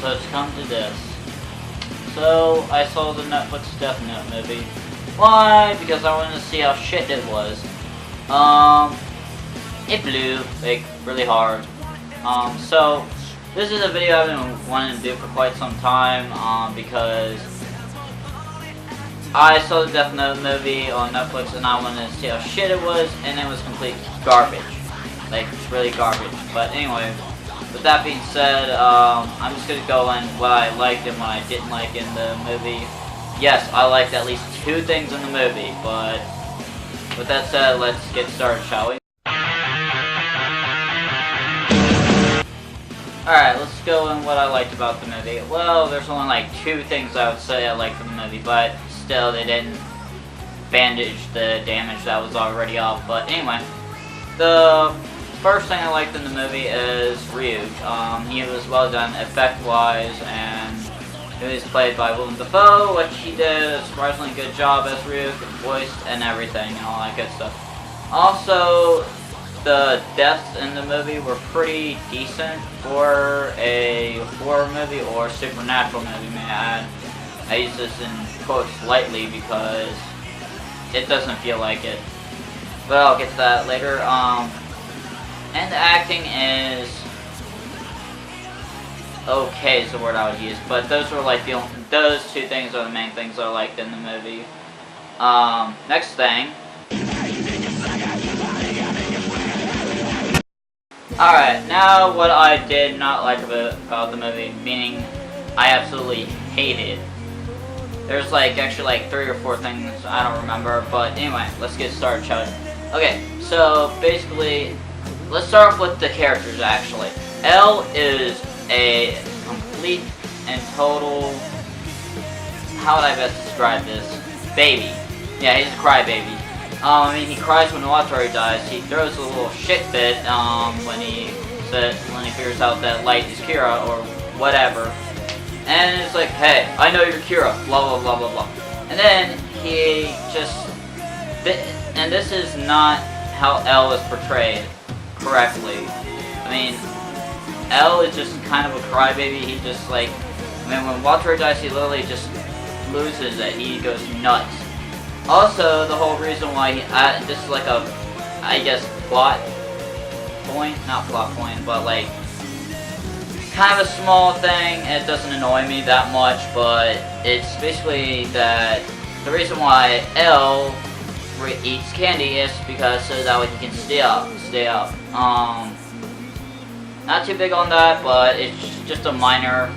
so it's come to this. So, I saw the Netflix Death Note movie. Why? Because I wanted to see how shit it was. It blew, like, really hard. So, this is a video I've been wanting to do for quite some time, because I saw the Death Note movie on Netflix and I wanted to see how shit it was, and it was complete garbage. Like, really garbage. But anyway, with that being said, I'm just gonna go in what I liked and what I didn't like in the movie. Yes, I liked at least 2 things in the movie, but with that said, let's get started, shall we? Alright, let's go in what I liked about the movie. Well, there's only like 2 things I would say I liked from the movie, but still, they didn't bandage the damage that was already up. But anyway, the first thing I liked in the movie is Ryuk. He was well done effect-wise, and he was played by Willem Dafoe, which he did a surprisingly good job as Ryuk, voiced and everything, and all that good stuff. Also, the deaths in the movie were pretty decent for a horror movie or supernatural movie, may I add. I use this in quotes lightly because it doesn't feel like it. But I'll get to that later. And the acting is okay is the word I would use, but those were like those 2 things are the main things I liked in the movie. Next thing. Alright, now what I did not like about the movie, meaning I absolutely hated. There's actually like 3 or 4 things, I don't remember, but anyway, let's get started, shall we? Okay, so basically, let's start off with the characters actually. L is a complete and total, how would I best describe this? Baby. Yeah, he's a crybaby. I mean, he cries when Wataru dies. He throws a little shit fit when he figures out that Light is Kira or whatever. And it's like, hey, I know you're Kira, blah blah blah blah blah. And then he just, and this is not how L is portrayed correctly. I mean, L is just kind of a crybaby. He just when Wataru dies, he literally just loses it. He goes nuts. Also, the whole reason why this is like a, I guess, plot point, not plot point, but kind of a small thing. It doesn't annoy me that much, but it's basically that the reason why L eats candy is because so that way he can stay up. Not too big on that, but it's just a minor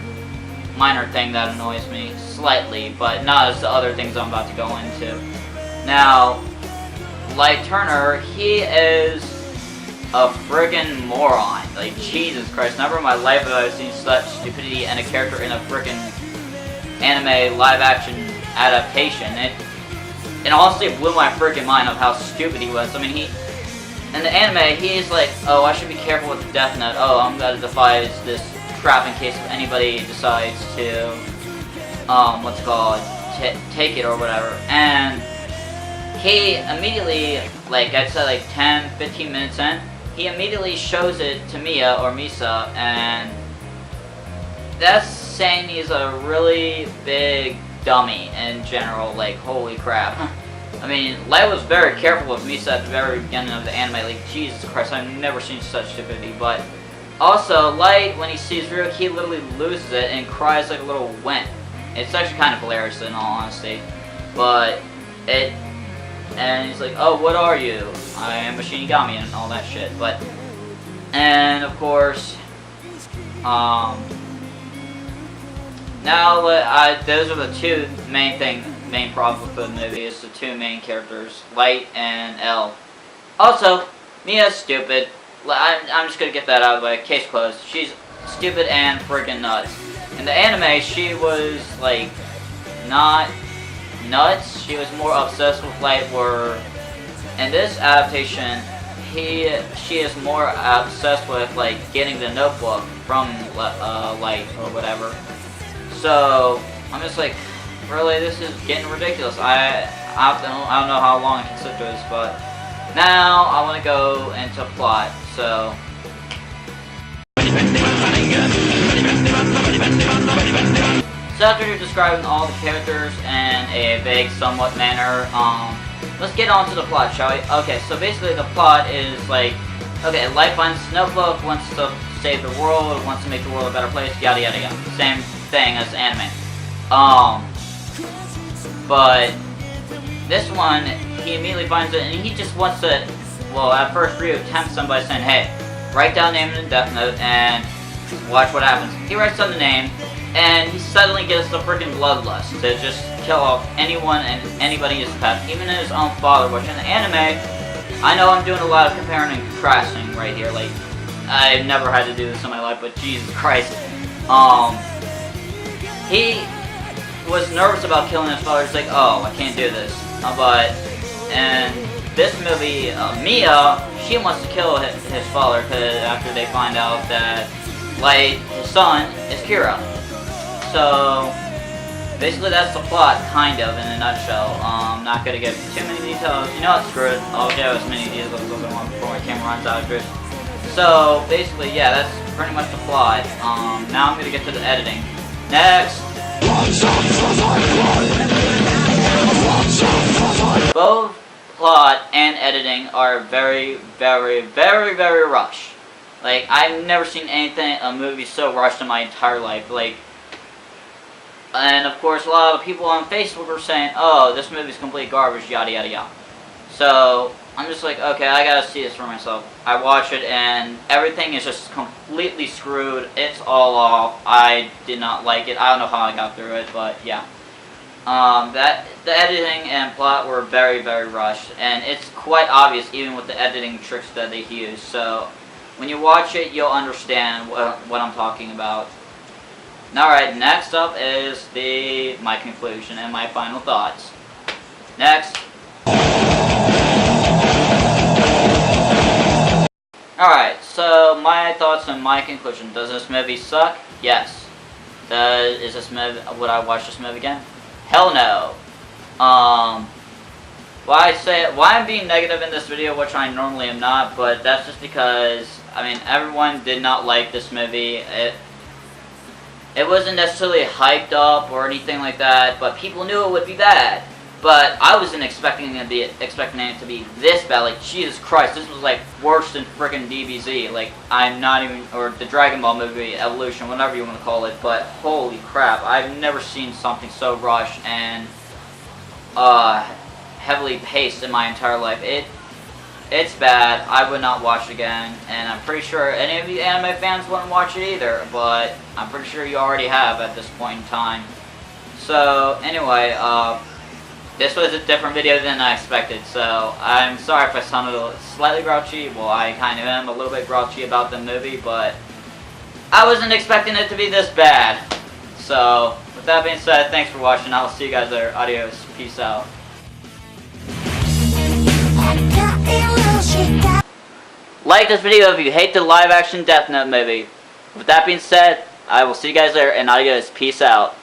thing that annoys me slightly, but not as the other things I'm about to go into. Now, Light Turner, he is a friggin' moron. Like, Jesus Christ, never in my life have I seen such stupidity in a character in a friggin' anime live-action adaptation. It honestly blew my friggin' mind of how stupid he was. I mean, in the anime, he's like, oh, I should be careful with the Death Note. Oh, I'm gonna devise this trap in case if anybody decides to, what's it called, take it or whatever. And he immediately, I'd say 10, 15 minutes in, he immediately shows it to Mia or Misa, and that's saying he's a really big dummy in general, holy crap. I mean, Light was very careful with Misa at the very beginning of the anime, Jesus Christ, I've never seen such stupidity, but also, Light, when he sees Ryuk, he literally loses it and cries like a little wimp. It's actually kind of hilarious in all honesty, but and he's like, oh, what are you? I am a Shinigami and all that shit, and of course, now, those are the 2 main problems with the movie, is the 2 main characters, Light and L. Also, Mia's stupid. I'm just gonna get that out of the way, case closed. She's stupid and friggin' nuts. In the anime, she was, not nuts, she was more obsessed with Light, where in this adaptation, she is more obsessed with, getting the notebook from, Light, or whatever. So, I'm just really, this is getting ridiculous. I don't know how long I can sit through this, but now I want to go into plot, so So after describing all the characters in a vague, somewhat manner, let's get on to the plot, shall we? Okay, so basically the plot is like, okay, Light finds a notebook, wants to save the world, wants to make the world a better place, yada yada yada. Same thing as anime. But this one, he immediately finds it, and he just wants to, well, at first Ryu tempts him by saying, hey, write down name in the Death Note, and watch what happens. He writes down the name, and he suddenly gets the freaking bloodlust to just kill off anyone and anybody in his path, even his own father, which in the anime, I know I'm doing a lot of comparing and contrasting right here, like, I've never had to do this in my life, but Jesus Christ. He was nervous about killing his father. He's like, oh, I can't do this. But in this movie, Mia, she wants to kill his father because after they find out that Light, his son, is Kira. So basically that's the plot, kind of, in a nutshell. I'm not going to get too many details. You know what, screw it. I'll give as many details as I want before my camera runs out of juice. So basically, yeah, that's pretty much the plot. Now I'm going to get to the editing. Next! Both plot and editing are very, very, very, very rushed. Like, I've never seen a movie so rushed in my entire life. Like, and of course, a lot of people on Facebook were saying, oh, this movie's complete garbage, yada yada yada. So, I'm just like, okay, I gotta see this for myself. I watch it and everything is just completely screwed. It's all off. I did not like it. I don't know how I got through it, but yeah. The editing and plot were very, very rushed, and it's quite obvious even with the editing tricks that they use. So, when you watch it, you'll understand what I'm talking about. Alright, next up is my conclusion and my final thoughts. Next. Alright, so my thoughts and my conclusion. Does this movie suck? Yes. Is this movie, would I watch this movie again? Hell no. Why I'm being negative in this video, which I normally am not, but that's just because, I mean, everyone did not like this movie. It wasn't necessarily hyped up or anything like that, but people knew it would be bad. But I wasn't expecting it to be this bad. Like, Jesus Christ, this was like worse than freaking DBZ. Like, I'm not even, or the Dragon Ball movie, Evolution, whatever you want to call it. But holy crap, I've never seen something so rushed and heavily paced in my entire life. It's bad. I would not watch it again, and I'm pretty sure any of you anime fans wouldn't watch it either. But I'm pretty sure you already have at this point in time. So anyway, this was a different video than I expected, so I'm sorry if I sounded slightly grouchy. Well, I kind of am a little bit grouchy about the movie, but I wasn't expecting it to be this bad. So, with that being said, thanks for watching. I'll see you guys later. Adios. Peace out. Like this video if you hate the live-action Death Note movie. With that being said, I will see you guys later, and adios. Peace out.